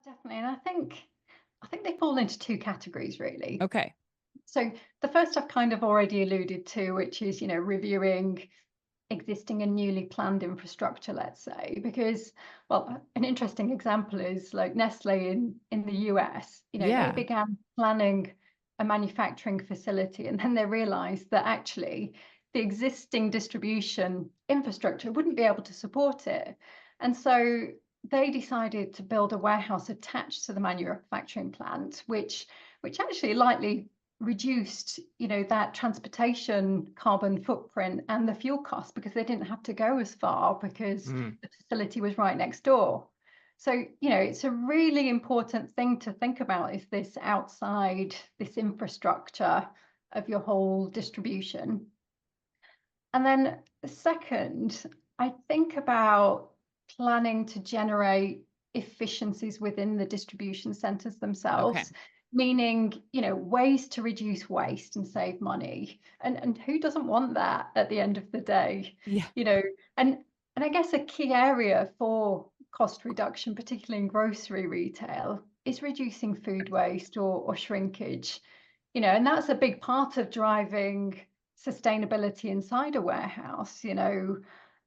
Definitely. And I think they fall into two categories really. Okay. So the first I've kind of already alluded to, which is, reviewing existing and newly planned infrastructure, let's say, because, well, an interesting example is like Nestle in the US, they Yeah. began planning a manufacturing facility and then they realized that actually the existing distribution infrastructure wouldn't be able to support it. And so they decided to build a warehouse attached to the manufacturing plant, which actually lightly reduced that transportation carbon footprint and the fuel costs because they didn't have to go as far because the facility was right next door. So it's a really important thing to think about, is this infrastructure of your whole distribution. And then second, I think about planning to generate efficiencies within the distribution centers themselves. Okay. Meaning, ways to reduce waste and save money. And who doesn't want that at the end of the day? Yeah. And I guess a key area for cost reduction, particularly in grocery retail, is reducing food waste or shrinkage. And that's a big part of driving sustainability inside a warehouse.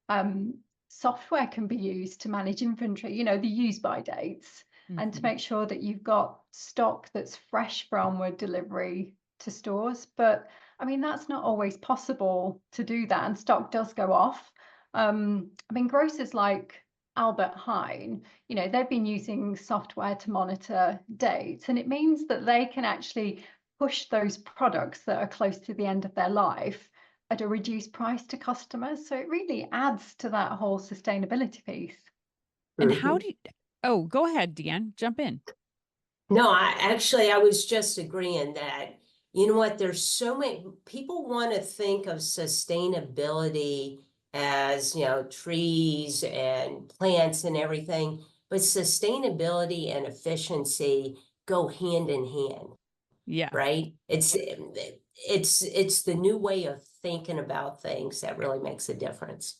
Um, software can be used to manage inventory, the use by dates, and to make sure that you've got stock that's fresh for onward delivery to stores. But I mean, that's not always possible to do that, and stock does go off. I mean, grocers like Albert Heijn, they've been using software to monitor dates, and it means that they can actually push those products that are close to the end of their life at a reduced price to customers. So it really adds to that whole sustainability piece. And how do you, oh, go ahead, DeAnn, jump in. No, I was just agreeing that, you know what, there's so many people want to think of sustainability as, trees and plants and everything, but sustainability and efficiency go hand in hand. Yeah. Right? It's the new way of thinking about things that really makes a difference.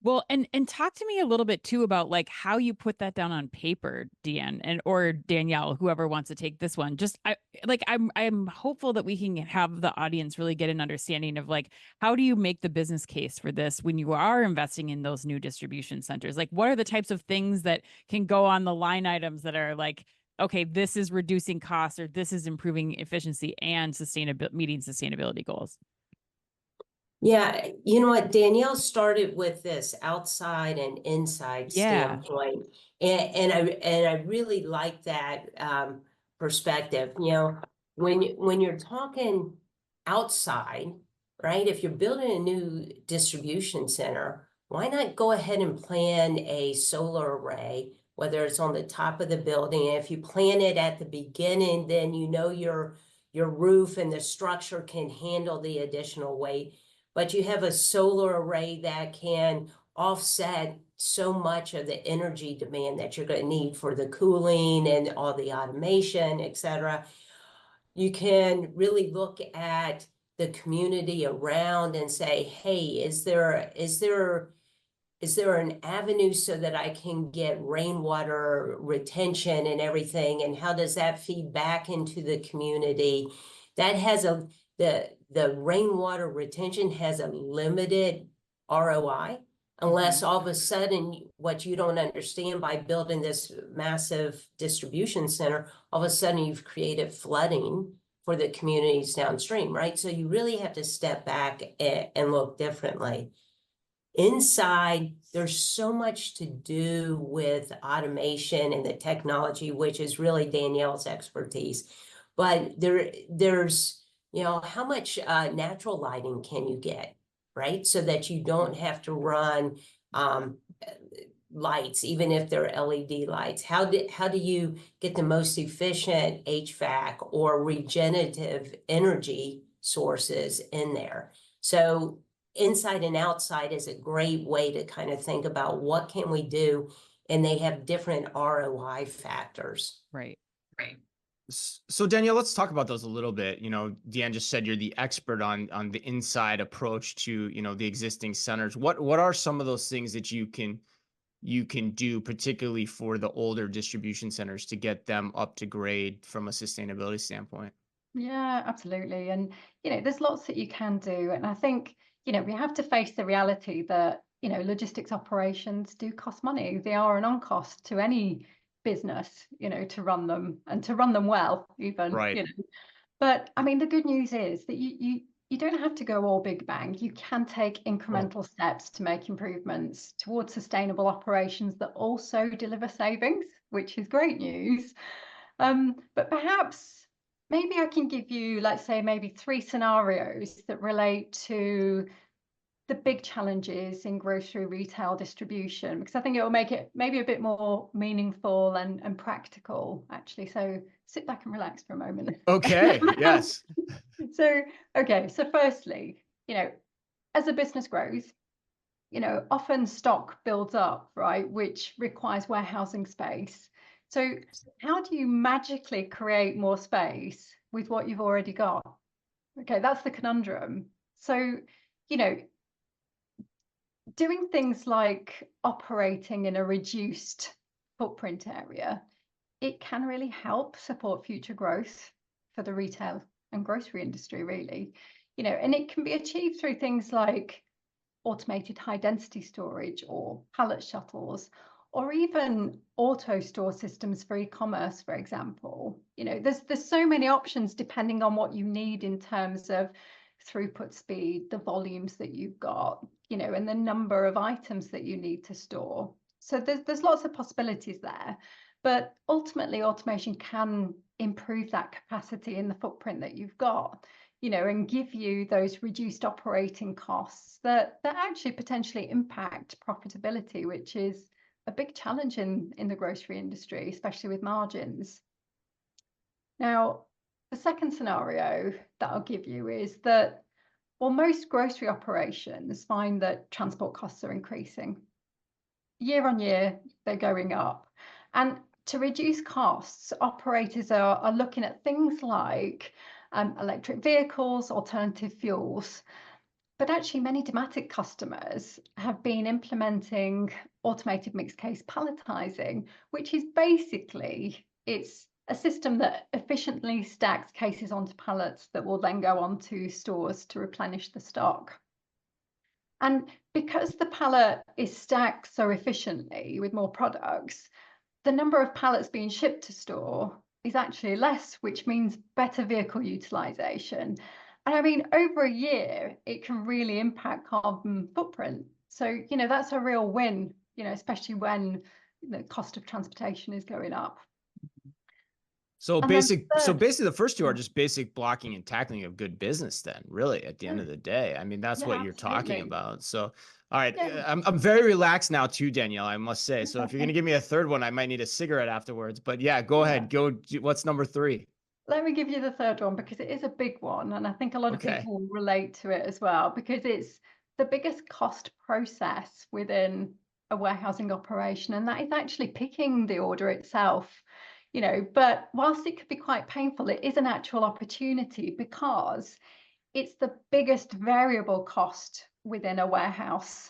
Well, and talk to me a little bit too about like how you put that down on paper, DeAnn, and or Danielle, whoever wants to take this one. Just I'm hopeful that we can have the audience really get an understanding of like, how do you make the business case for this when you are investing in those new distribution centers? Like, what are the types of things that can go on the line items that are like, okay, this is reducing costs or this is improving efficiency and meeting sustainability goals? Yeah, you know what, Danielle started with this outside and inside standpoint, and I really like that perspective. When you're talking outside, right? If you're building a new distribution center, why not go ahead and plan a solar array, whether it's on the top of the building? And if you plan it at the beginning, then your roof and the structure can handle the additional weight. But you have a solar array that can offset so much of the energy demand that you're going to need for the cooling and all the automation, et cetera. You can really look at the community around and say, hey, is there an avenue so that I can get rainwater retention and everything? And how does that feed back into the community? That has the rainwater retention has a limited ROI, unless all of a sudden what you don't understand by building this massive distribution center, all of a sudden you've created flooding for the communities downstream, right? So you really have to step back and look differently. Inside, there's so much to do with automation and the technology, which is really Danielle's expertise. But there's how much natural lighting can you get, right? So that you don't have to run lights, even if they're LED lights. How do you get the most efficient HVAC or regenerative energy sources in there? So inside and outside is a great way to kind of think about what can we do, and they have different ROI factors. Right. So Danielle, let's talk about those a little bit. DeAnn just said you're the expert on the inside approach to, the existing centers. What are some of those things that you can you can do, particularly for the older distribution centers, to get them up to grade from a sustainability standpoint? Yeah, absolutely. And, there's lots that you can do. And I think, we have to face the reality that, logistics operations do cost money. They are an on-cost to any business, to run them and to run them well, even, Right. But I mean, the good news is that you don't have to go all big bang. You can take incremental steps to make improvements towards sustainable operations that also deliver savings, which is great news. But perhaps maybe I can give you, let's say, maybe 3 scenarios that relate to the big challenges in grocery retail distribution, because I think it will make it maybe a bit more meaningful and practical, actually. So sit back and relax for a moment. Okay. Yes. So, okay. So firstly, as a business grows, often stock builds up, right, which requires warehousing space. So how do you magically create more space with what you've already got? Okay, that's the conundrum. So, doing things like operating in a reduced footprint area, it can really help support future growth for the retail and grocery industry, really. And it can be achieved through things like automated high density storage or pallet shuttles, or even auto store systems for e-commerce, for example. There's so many options depending on what you need in terms of throughput speed, the volumes that you've got, and the number of items that you need to store. So there's lots of possibilities there. But ultimately, automation can improve that capacity in the footprint that you've got, and give you those reduced operating costs that actually potentially impact profitability, which is a big challenge in the grocery industry, especially with margins. Now, the second scenario that I'll give you is that, well, most grocery operations find that transport costs are increasing. Year on year, they're going up. And to reduce costs, operators are looking at things like electric vehicles, alternative fuels. But actually, many Dematic customers have been implementing automated mixed case palletizing, which is basically, it's a system that efficiently stacks cases onto pallets that will then go on to stores to replenish the stock. And because the pallet is stacked so efficiently with more products, the number of pallets being shipped to store is actually less, which means better vehicle utilization. And I mean, over a year, it can really impact carbon footprint. So, that's a real win, especially when the cost of transportation is going up. So And then basically the first two are yeah. just basic blocking and tackling of good business then, really, at the end of the day. I mean, that's Yeah, what you're talking absolutely. about. So, all right, Yeah. I'm very relaxed now too, Danielle, I must say. So if you're going to give me a third one, I might need a cigarette afterwards. But yeah, go ahead. What's number 3? Let me give you the third one because it is a big one. And I think a lot of people will relate to it as well, because it's the biggest cost process within a warehousing operation. And that is actually picking the order itself. But whilst it could be quite painful, it is an actual opportunity because it's the biggest variable cost within a warehouse.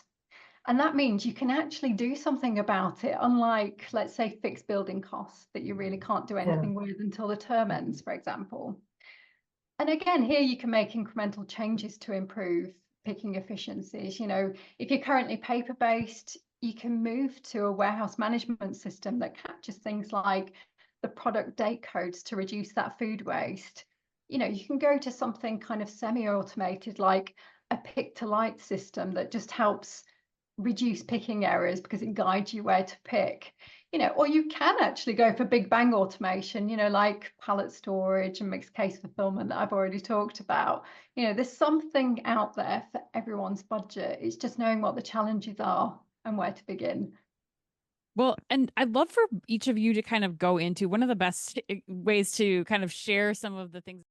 And that means you can actually do something about it, unlike, let's say, fixed building costs that you really can't do anything with until the term ends, for example. And again, here you can make incremental changes to improve picking efficiencies. If you're currently paper-based, you can move to a warehouse management system that captures things like the product date codes to reduce that food waste. You can go to something kind of semi-automated like a pick-to-light system that just helps reduce picking errors because it guides you where to pick. Or you can actually go for big bang automation, like pallet storage and mixed case fulfillment that I've already talked about. There's something out there for everyone's budget. It's just knowing what the challenges are and where to begin. Well, and I'd love for each of you to kind of go into one of the best ways to kind of share some of the things